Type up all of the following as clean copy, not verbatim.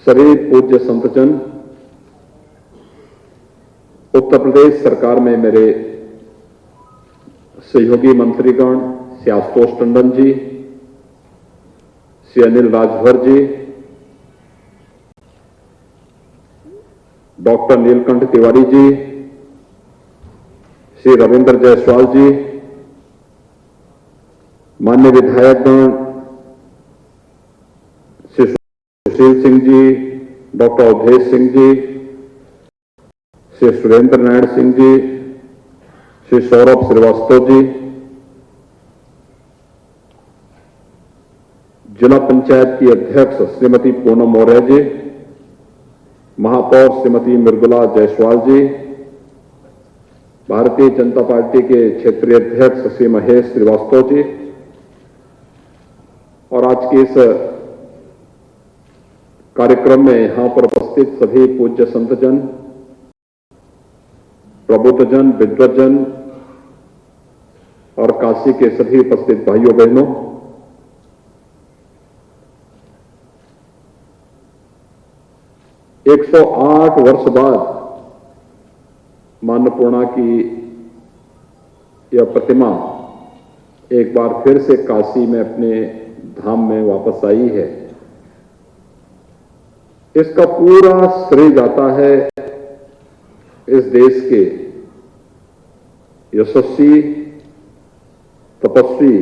सभी पूज्य संतजन, उत्तर प्रदेश सरकार में मेरे सहयोगी मंत्रीगण श्री आशुतोष टंडन जी, श्री अनिल राजभर जी, डॉक्टर नीलकंठ तिवारी जी, श्री रविंद्र जायसवाल जी, माननीय विधायकगण श्री सुशील सिंह जी, डॉक्टर अवधेश सिंह जी, श्री सुरेंद्र नारायण सिंह जी, श्री सौरभ श्रीवास्तव जी, जिला पंचायत की अध्यक्ष श्रीमती पूनम मौर्य जी, महापौर श्रीमती मृदुला जायसवाल जी, भारतीय जनता पार्टी के क्षेत्रीय अध्यक्ष श्री महेश श्रीवास्तव जी और आज के इस कार्यक्रम में यहां पर उपस्थित सभी पूज्य संतजन, प्रबुद्धजन, विद्वतजन और काशी के सभी उपस्थित भाइयों बहनों, एक 108 वर्ष बाद मां अन्नपूर्णा की यह प्रतिमा एक बार फिर से काशी में अपने धाम में वापस आई है। इसका पूरा श्रेय जाता है इस देश के यशस्वी, तपस्वी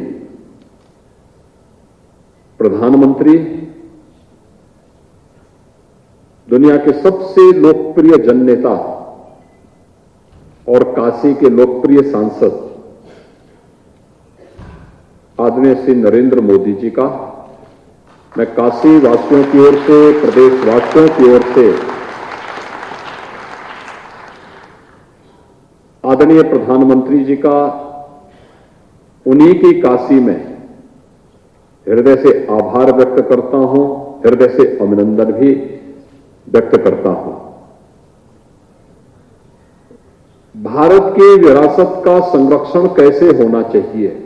प्रधानमंत्री, दुनिया के सबसे लोकप्रिय जननेता और काशी के लोकप्रिय सांसद आदरणीय श्री नरेंद्र मोदी जी का मैं काशी वासियों की ओर से, प्रदेशवासियों की ओर से आदरणीय प्रधानमंत्री जी का उन्हीं की काशी में हृदय से आभार व्यक्त करता हूं, हृदय से अभिनंदन भी व्यक्त करता हूं। भारत की विरासत का संरक्षण कैसे होना चाहिए,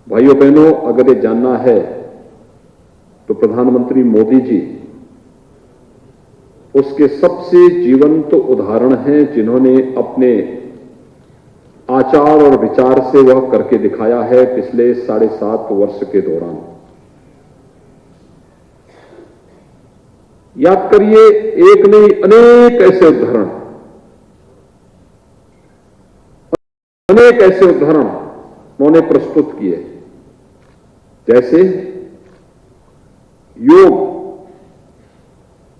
भाइयों बहनों, अगर ये जानना है तो प्रधानमंत्री मोदी जी उसके सबसे जीवंत उदाहरण हैं, जिन्होंने अपने आचार और विचार से वह करके दिखाया है पिछले 7.5 वर्ष के दौरान। याद करिए, एक नहीं अनेक ऐसे उदाहरण उन्होंने प्रस्तुत किए। जैसे योग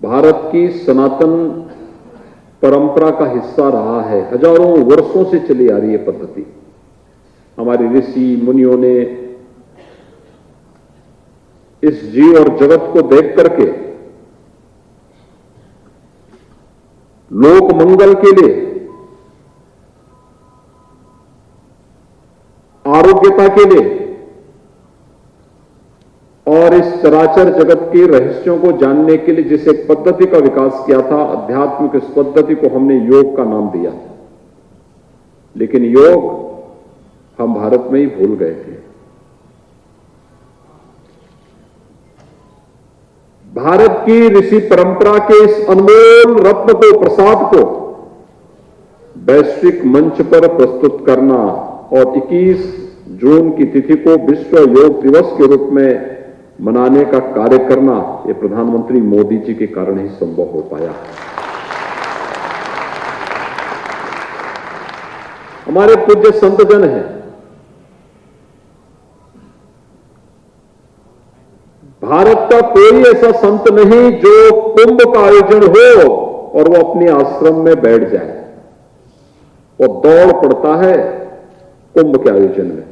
भारत की सनातन परंपरा का हिस्सा रहा है, हजारों वर्षों से चली आ रही है पद्धति। हमारे ऋषि मुनियों ने इस जीव और जगत को देख करके लोक मंगल के लिए, आरोग्यता के लिए और इस चराचर जगत के रहस्यों को जानने के लिए जिस एक पद्धति का विकास किया था, आध्यात्मिक इस पद्धति को हमने योग का नाम दिया। लेकिन योग हम भारत में ही भूल गए थे। भारत की ऋषि परंपरा के इस अनमोल रत्न को, प्रसाद को वैश्विक मंच पर प्रस्तुत करना और 21 जून की तिथि को विश्व योग दिवस के रूप में मनाने का कार्य करना, यह प्रधानमंत्री मोदी जी के कारण ही संभव हो पाया। हमारे पूज्य संतजन हैं, भारत का कोई ऐसा संत नहीं जो कुंभ का आयोजन हो और वो अपने आश्रम में बैठ जाए। वो दौड़ पड़ता है कुंभ के आयोजन में,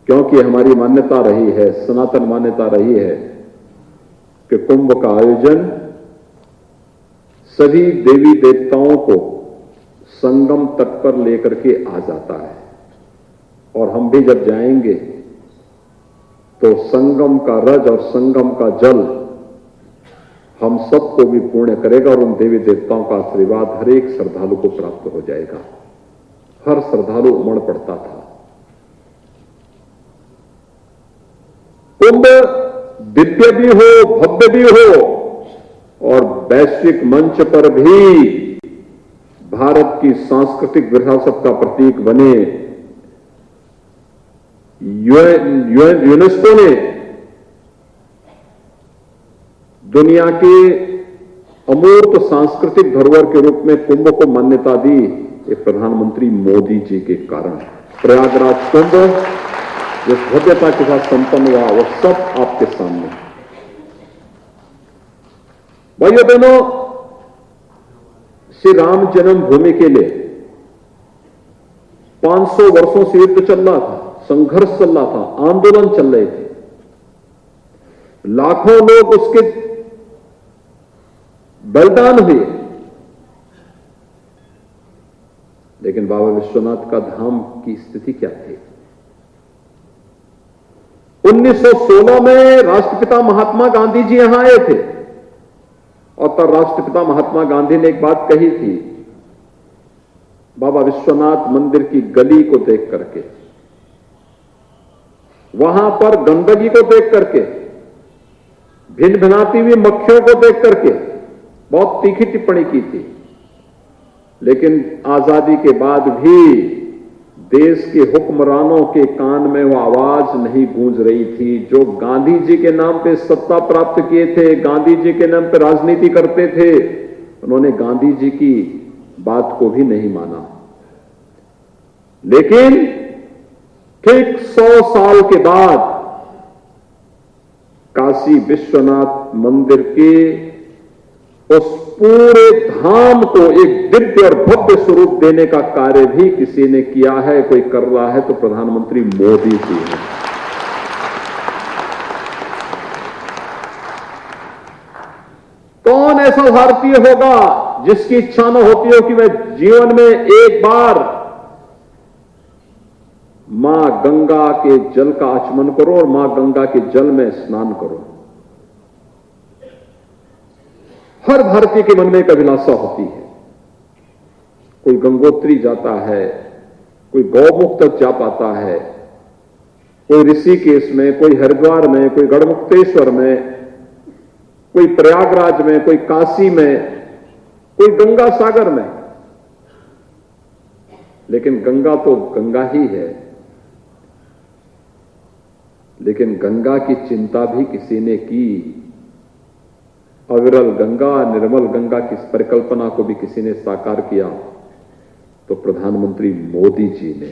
क्योंकि हमारी मान्यता रही है, सनातन मान्यता रही है कि कुंभ का आयोजन सभी देवी देवताओं को संगम तट पर लेकर के आ जाता है। और हम भी जब जाएंगे तो संगम का रज और संगम का जल हम सबको भी पूर्ण करेगा और उन देवी देवताओं का आशीर्वाद हर एक श्रद्धालु को प्राप्त हो जाएगा। हर श्रद्धालु उमड़ पड़ता था। कुंभ दिव्य भी हो, भव्य भी हो और वैश्विक मंच पर भी भारत की सांस्कृतिक विरासत का प्रतीक बने। यूनेस्को ने दुनिया के अमूर्त सांस्कृतिक धरोहर के रूप में कुंभ को मान्यता दी, ये प्रधानमंत्री मोदी जी के कारण। प्रयागराज कुंभ जिस भव्यता के साथ संपन्न हुआ वो सब आपके सामने। भाइयों बहनों, श्री राम जन्मभूमि के लिए 500 वर्षों से युद्ध चल रहा था, संघर्ष चल रहा था, आंदोलन चल रहे थे, लाखों लोग उसके बलिदान हुए, लेकिन बाबा विश्वनाथ का धाम की स्थिति क्या थी? 1916 में राष्ट्रपिता महात्मा गांधी जी यहां आए थे और तब राष्ट्रपिता महात्मा गांधी ने एक बात कही थी, बाबा विश्वनाथ मंदिर की गली को देख करके, वहां पर गंदगी को देख करके, भिन्न भिनाती हुई मक्खियों को देख करके बहुत तीखी टिप्पणी की थी। लेकिन आजादी के बाद भी देश के हुक्मरानों के कान में वो आवाज नहीं गूंज रही थी जो गांधी जी के नाम पे सत्ता प्राप्त किए थे, गांधी जी के नाम पे राजनीति करते थे। उन्होंने गांधी जी की बात को भी नहीं माना। लेकिन ठीक 100 साल के बाद काशी विश्वनाथ मंदिर के उस पूरे धाम को एक दिव्य और भव्य स्वरूप देने का कार्य भी किसी ने किया है, कोई कर रहा है तो प्रधानमंत्री मोदी जी हैं। कौन ऐसा भारतीय होगा जिसकी इच्छा न होती हो कि मैं जीवन में एक बार मां गंगा के जल का आचमन करो और मां गंगा के जल में स्नान करो? हर भारतीय के मन में एक अभिलाषा होती है। कोई गंगोत्री जाता है, कोई गौमुख तक जा पाता है, कोई ऋषिकेश में, कोई हरिद्वार में, कोई गढ़मुक्तेश्वर में, कोई प्रयागराज में, कोई काशी में, कोई गंगा सागर में। लेकिन गंगा तो गंगा ही है। लेकिन गंगा की चिंता भी किसी ने की। अविरल गंगा, निर्मल गंगा की परिकल्पना को भी किसी ने साकार किया तो प्रधानमंत्री मोदी जी ने।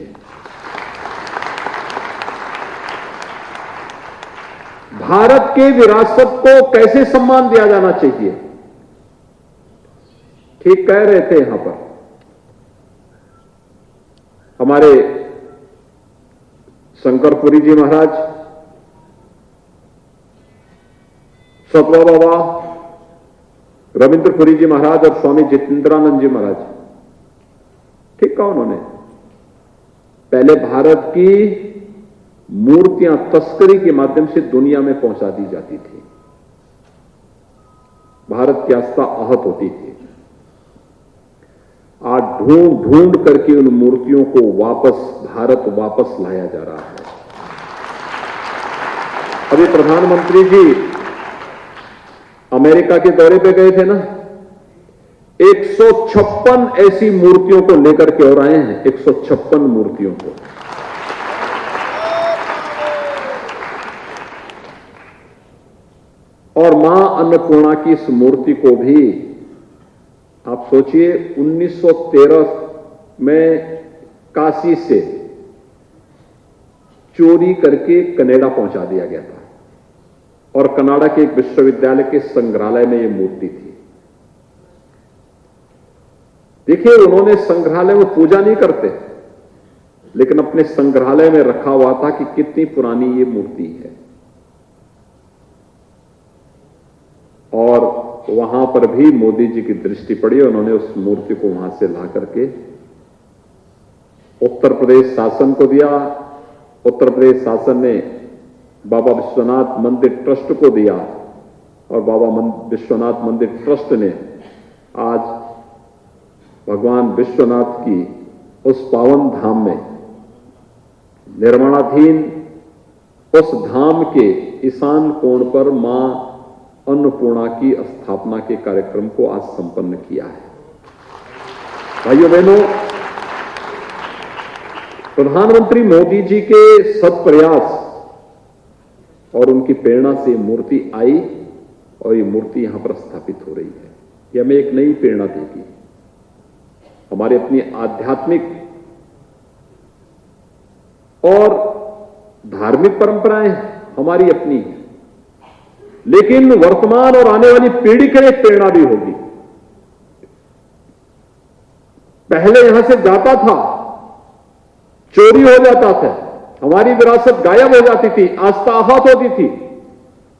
भारत के विरासत को कैसे सम्मान दिया जाना चाहिए? ठीक कह रहे थे यहां पर हमारे शंकरपुरी जी महाराज, सतवा बाबा, रविंद्रपुरी जी महाराज और स्वामी जितेंद्रानंद जी महाराज। ठीक कहा उन्होंने। पहले भारत की मूर्तियां तस्करी के माध्यम से दुनिया में पहुंचा दी जाती थी, भारत की आस्था आहत होती थी। आज ढूंढ ढूंढ करके उन मूर्तियों को भारत वापस लाया जा रहा है। अभी प्रधानमंत्री जी अमेरिका के दौरे पे गए थे ना, 156 ऐसी मूर्तियों को लेकर के और आए हैं, 156 मूर्तियों को। और मां अन्नपूर्णा की इस मूर्ति को भी आप सोचिए 1913 में काशी से चोरी करके कनाडा पहुंचा दिया गया था और कनाडा के एक विश्वविद्यालय के संग्रहालय में यह मूर्ति थी। देखिए, उन्होंने संग्रहालय में पूजा नहीं करते, लेकिन अपने संग्रहालय में रखा हुआ था कि कितनी पुरानी ये मूर्ति है। और वहां पर भी मोदी जी की दृष्टि पड़ी, उन्होंने उस मूर्ति को वहां से ला करके उत्तर प्रदेश शासन को दिया। उत्तर प्रदेश शासन ने बाबा विश्वनाथ मंदिर ट्रस्ट को दिया और बाबा विश्वनाथ मंदिर ट्रस्ट ने आज भगवान विश्वनाथ की उस पावन धाम में निर्माणाधीन उस धाम के ईशान कोण पर मां अन्नपूर्णा की स्थापना के कार्यक्रम को आज संपन्न किया है। भाइयों बहनों, प्रधानमंत्री मोदी जी के सत्प्रयास और उनकी प्रेरणा से मूर्ति आई और ये मूर्ति यहां पर स्थापित हो रही है। यह हमें एक नई प्रेरणा देगी। हमारे अपनी आध्यात्मिक और धार्मिक परंपराएं हमारी अपनी हैं, लेकिन वर्तमान और आने वाली पीढ़ी के लिए प्रेरणा भी होगी। पहले यहां से जाता था, चोरी हो जाता था, हमारी विरासत गायब हो जाती थी, आस्था आहत होती थी।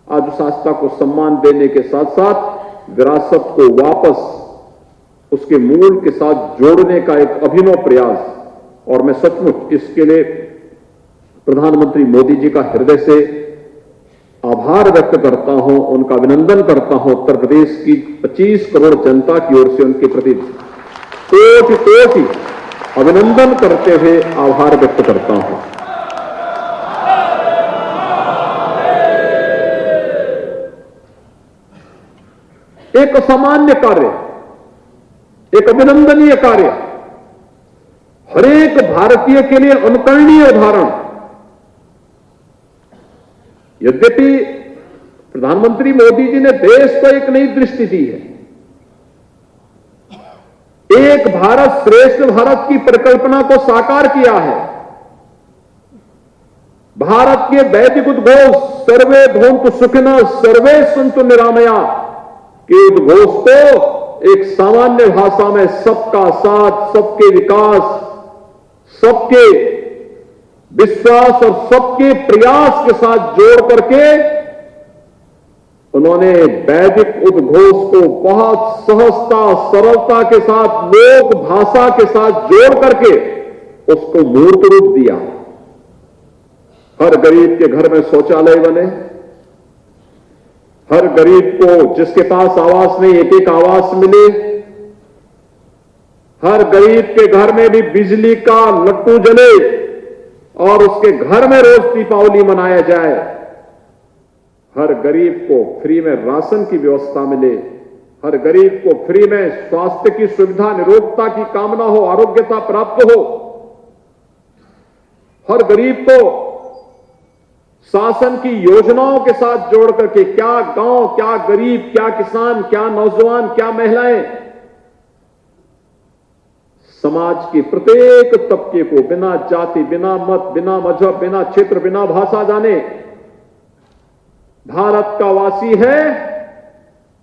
आज उस आस्था को सम्मान देने के साथ साथ विरासत को वापस उसके मूल के साथ जोड़ने का एक अभिनव प्रयास, और मैं सचमुच इसके लिए प्रधानमंत्री मोदी जी का हृदय से आभार व्यक्त करता हूं, उनका अभिनंदन करता हूं। उत्तर प्रदेश की 25 करोड़ जनता की ओर से उनके प्रति कोटि कोटि अभिनंदन करते हुए आभार व्यक्त करता हूं। एक असामान्य कार्य, एक अभिनंदनीय कार्य, हर एक भारतीय के लिए अनुकरणीय उदाहरण। यद्यपि प्रधानमंत्री मोदी जी ने देश को एक नई दृष्टि दी है, एक भारत श्रेष्ठ भारत की परिकल्पना को साकार किया है। भारत के वैदिक उद्घोष सर्वे भवन्तु सुखिनः सर्वे सन्तु निरामया के उद्घोष को एक सामान्य भाषा में सबका साथ, सबके विकास, सबके विश्वास और सबके प्रयास के साथ जोड़ करके उन्होंने वैदिक उद्घोष को बहुत सहजता, सरलता के साथ, लोक भाषा के साथ जोड़ करके उसको मूर्त रूप दिया। हर गरीब के घर में शौचालय बने, हर गरीब को जिसके पास आवास नहीं एक एक आवास मिले, हर गरीब के घर में भी बिजली का लट्टू जले और उसके घर में रोज दीपावली मनाया जाए। हर गरीब को फ्री में राशन की व्यवस्था मिले, हर गरीब को फ्री में स्वास्थ्य की सुविधा, निरोगता की कामना हो, आरोग्यता प्राप्त हो। हर गरीब को शासन की योजनाओं के साथ जोड़ करके, क्या गांव, क्या गरीब, क्या किसान, क्या नौजवान, क्या महिलाएं, समाज के प्रत्येक तबके को बिना जाति, बिना मत, बिना मजहब, बिना क्षेत्र, बिना भाषा जाने भारत का वासी है,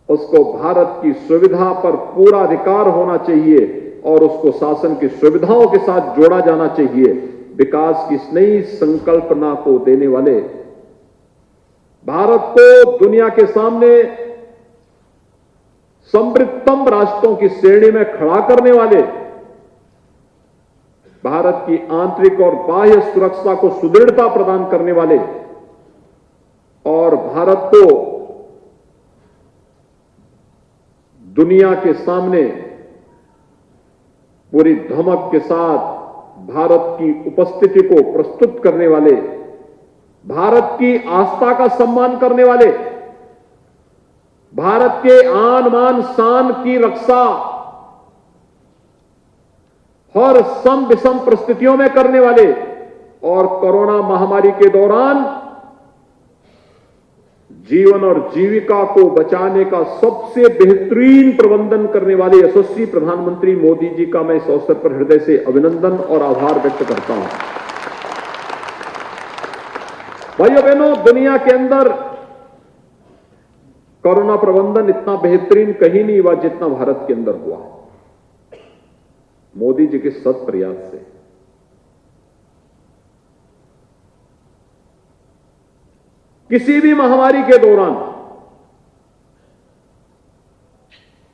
उसको भारत की सुविधा पर पूरा अधिकार होना चाहिए और उसको शासन की सुविधाओं के साथ जोड़ा जाना चाहिए। विकास की इस नई संकल्पना को देने वाले, भारत को दुनिया के सामने समृद्धतम राष्ट्रों की श्रेणी में खड़ा करने वाले, भारत की आंतरिक और बाह्य सुरक्षा को सुदृढ़ता प्रदान करने वाले और भारत को दुनिया के सामने पूरी धमक के साथ भारत की उपस्थिति को प्रस्तुत करने वाले, भारत की आस्था का सम्मान करने वाले, भारत के आन बान शान की रक्षा हर सम विषम परिस्थितियों में करने वाले और कोरोना महामारी के दौरान जीवन और जीविका को बचाने का सबसे बेहतरीन प्रबंधन करने वाले यशस्वी प्रधानमंत्री मोदी जी का मैं इस अवसर पर हृदय से अभिनंदन और आभार व्यक्त करता हूं। भाइयों बहनों, दुनिया के अंदर कोरोना प्रबंधन इतना बेहतरीन कहीं नहीं हुआ जितना भारत के अंदर हुआ, मोदी जी के सत प्रयास से। किसी भी महामारी के दौरान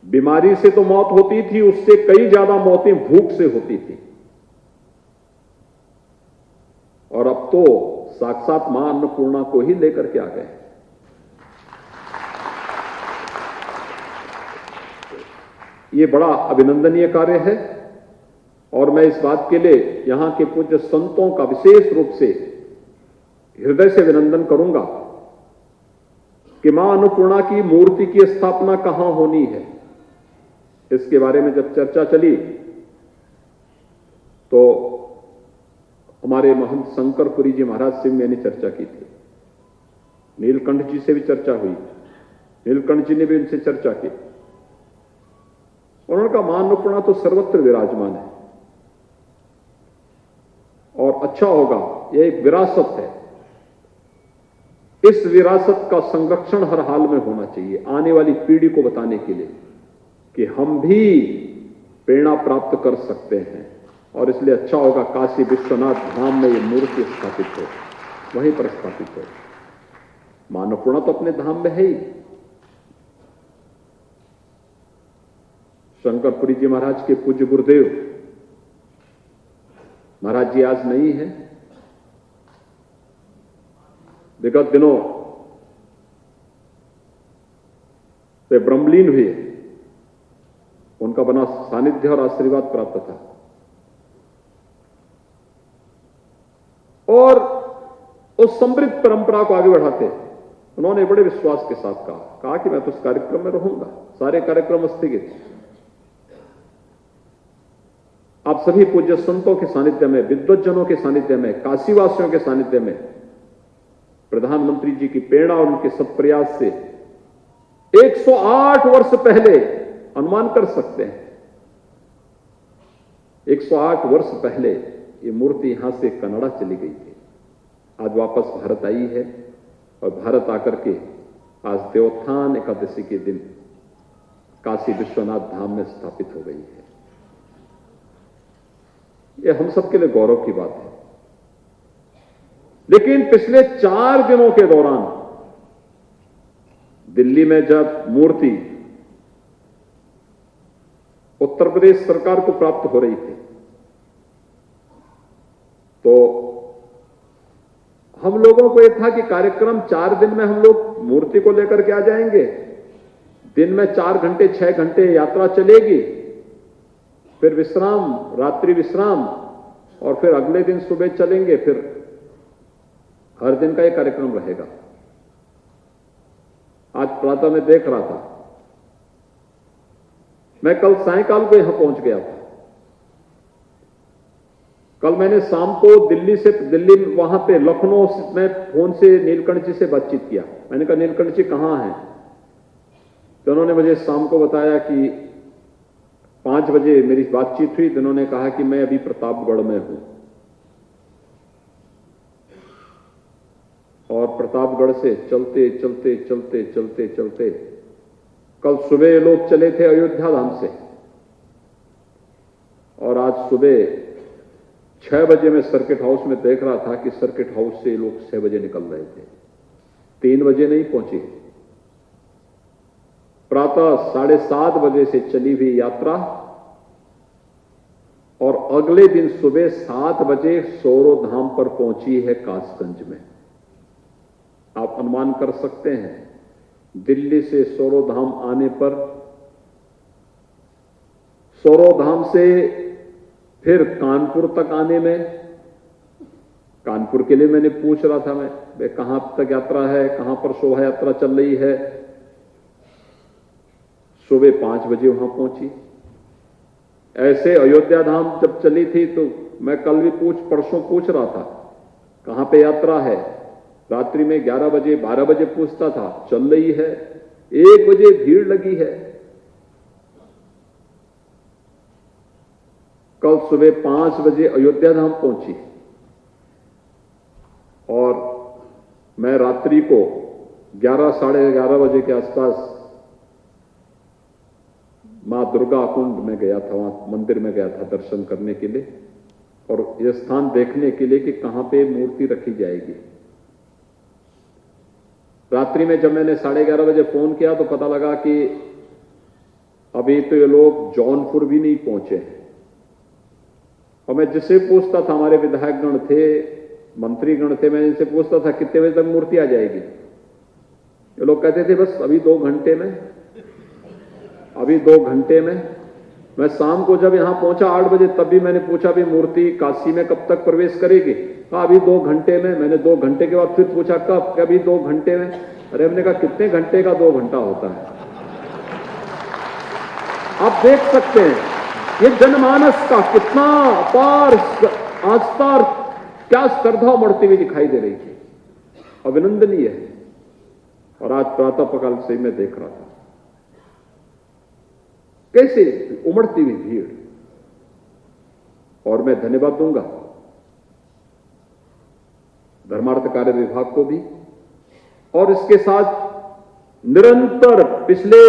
बीमारी से तो मौत होती थी, उससे कई ज्यादा मौतें भूख से होती थी, और अब तो साक्षात मां अन्नपूर्णा को ही लेकर के आ गए। ये बड़ा अभिनंदनीय कार्य है और मैं इस बात के लिए यहां के पूज्य संतों का विशेष रूप से हृदय से अभिनंदन करूंगा कि मां अन्नपूर्णा की मूर्ति की स्थापना कहां होनी है, इसके बारे में जब चर्चा चली तो हमारे महंत शंकरपुरी जी महाराज से मैंने चर्चा की थी, नीलकंठ जी से भी चर्चा हुई, नीलकंठ जी ने भी उनसे चर्चा की। उन्होंने कहा मां अन्नपूर्णा तो सर्वत्र विराजमान है और अच्छा होगा, यह एक विरासत है, इस विरासत का संरक्षण हर हाल में होना चाहिए, आने वाली पीढ़ी को बताने के लिए कि हम भी प्रेरणा प्राप्त कर सकते हैं। और इसलिए अच्छा होगा काशी विश्वनाथ धाम में ये मूर्ति स्थापित हो, वहीं पर स्थापित हो। मां अन्नपूर्णा तो अपने धाम में है ही। शंकरपुरी जी महाराज के पूज्य गुरुदेव महाराज जी आज नहीं है, विगत दिनों वे ब्रह्मलीन हुए, उनका बना सानिध्य और आशीर्वाद प्राप्त था और उस समृद्ध परंपरा को आगे बढ़ाते उन्होंने बड़े विश्वास के साथ कहा कि मैं तो उस कार्यक्रम में रहूंगा, सारे कार्यक्रम स्थगित। आप सभी पूज्य संतों के सानिध्य में, विद्वज्जनों के सानिध्य में, काशीवासियों के सानिध्य में प्रधानमंत्री जी की प्रेरणा और उनके सत्प्रयास से 108 वर्ष पहले अनुमान कर सकते हैं, 108 वर्ष पहले ये मूर्ति यहां से कनाडा चली गई थी, आज वापस भारत आई है और भारत आकर के आज देवोत्थान एकादशी के दिन काशी विश्वनाथ धाम में स्थापित हो गई है। यह हम सबके लिए गौरव की बात है। लेकिन पिछले 4 दिनों के दौरान दिल्ली में जब मूर्ति उत्तर प्रदेश सरकार को प्राप्त हो रही थी तो हम लोगों को यह था कि कार्यक्रम 4 दिन में हम लोग मूर्ति को लेकर के आ जाएंगे, दिन में 4 घंटे 6 घंटे यात्रा चलेगी, फिर विश्राम, रात्रि विश्राम और फिर अगले दिन सुबह चलेंगे, फिर हर दिन का यह कार्यक्रम रहेगा। आज प्रातः में देख रहा था, मैं कल सायंकाल को यहां पहुंच गया था। कल मैंने शाम को दिल्ली वहां पे लखनऊ में फोन से नीलकंठ जी से बातचीत किया। मैंने कहा नीलकंठ जी कहां हैं? तो उन्होंने मुझे शाम को बताया कि 5 बजे मेरी बातचीत हुई तो उन्होंने कहा कि मैं अभी प्रतापगढ़ में हूं और प्रतापगढ़ से चलते चलते चलते चलते चलते कल सुबह लोग चले थे अयोध्या धाम से और आज सुबह 6 बजे मैं सर्किट हाउस में देख रहा था कि सर्किट हाउस से लोग 6 बजे निकल रहे थे, 3 बजे नहीं पहुंचे। प्रातः 7:30 बजे से चली हुई यात्रा और अगले दिन सुबह 7 बजे सौरो धाम पर पहुंची है कासगंज में। आप अनुमान कर सकते हैं दिल्ली से सौरो धाम आने पर, सौरो धाम से फिर कानपुर तक आने में, कानपुर के लिए मैंने पूछ रहा था मैं कहां तक यात्रा है, कहां पर शोभा यात्रा चल रही है। सुबह 5 बजे वहां पहुंची। ऐसे अयोध्या धाम जब चली थी तो मैं कल भी परसों पूछ रहा था कहां पे यात्रा है, रात्रि में 11 बजे 12 बजे पूछता था, चल रही है, 1 बजे भीड़ लगी है। कल सुबह 5 बजे अयोध्या धाम पहुंची और मैं रात्रि को 11 साढ़े 11 बजे के आसपास मां दुर्गा कुंड में गया था, वहां मंदिर में गया था दर्शन करने के लिए और यह स्थान देखने के लिए कि कहां पे मूर्ति रखी जाएगी। रात्रि में जब मैंने 11:30 बजे फोन किया तो पता लगा कि अभी तो ये लोग जौनपुर भी नहीं पहुंचे हैं। और मैं जिससे पूछता था, हमारे विधायकगण थे, मंत्रीगण थे, मैं इनसे पूछता था कितने बजे तक मूर्ति आ जाएगी। ये लोग कहते थे बस अभी 2 घंटे में, अभी 2 घंटे में। मैं शाम को जब यहां पहुंचा 8 बजे, तब भी मैंने पूछा भी मूर्ति काशी में कब तक प्रवेश करेगी? कहा अभी 2 घंटे में। मैंने 2 घंटे के बाद फिर पूछा कब? कभी 2 घंटे में। अरे हमने कहा कितने घंटे का 2 घंटा होता है? आप देख सकते हैं ये जनमानस का कितना अपार आस्था, क्या श्रद्धा बढ़ती हुई दिखाई दे रही थी। अभिनंदनीय है। और आज प्रातःकाल से मैं देख रहा था कैसे उमड़ती हुई भीड़। और मैं धन्यवाद दूंगा धर्मार्थ कार्य विभाग को भी, और इसके साथ निरंतर पिछले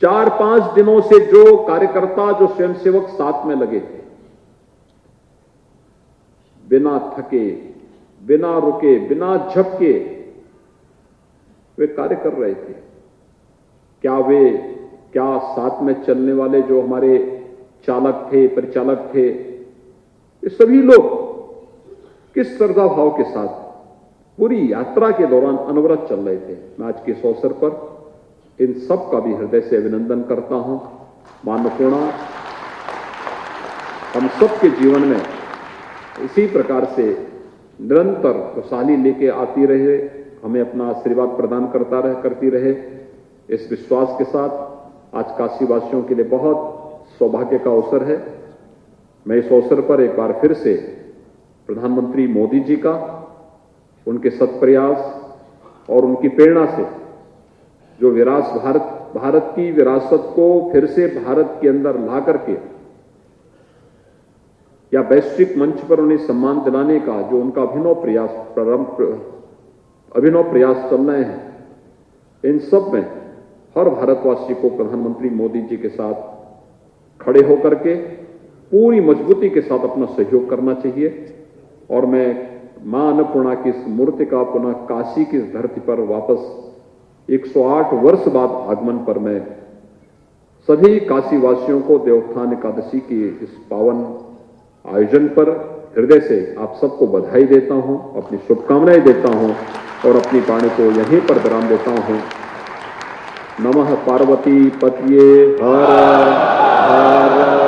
4-5 दिनों से जो कार्यकर्ता, जो स्वयंसेवक साथ में लगे थे, बिना थके, बिना रुके, बिना झपके वे कार्य कर रहे थे। क्या साथ में चलने वाले जो हमारे चालक थे, परिचालक थे, ये सभी लोग किस श्रद्धा भाव के साथ पूरी यात्रा के दौरान अनवरत चल रहे थे। मैं आज के इस अवसर पर इन सब का भी हृदय से अभिनंदन करता हूं। मां अन्नपूर्णा हम सबके जीवन में इसी प्रकार से निरंतर खुशहाली लेके आती रहे, हमें अपना आशीर्वाद प्रदान करती रहे। इस विश्वास के साथ आज काशीवासियों के लिए बहुत सौभाग्य का अवसर है। मैं इस अवसर पर एक बार फिर से प्रधानमंत्री मोदी जी का, उनके सत्प्रयास और उनकी प्रेरणा से जो भारत की विरासत को फिर से भारत के अंदर ला करके या वैश्विक मंच पर उन्हें सम्मान दिलाने का जो उनका अभिनव प्रयास चल रहे हैं, इन सब में हर भारतवासी को प्रधानमंत्री मोदी जी के साथ खड़े होकर के पूरी मजबूती के साथ अपना सहयोग करना चाहिए। और मैं मां अन्नपूर्णा की इस मूर्ति का पुनः काशी की धरती पर वापस 108 वर्ष बाद आगमन पर मैं सभी काशीवासियों को देवोत्थान एकादशी की इस पावन आयोजन पर हृदय से आप सबको बधाई देता हूं, अपनी शुभकामनाएं देता हूं और अपनी वाणी को यहीं पर विराम देता हूं। नमः पार्वती पतये हर हर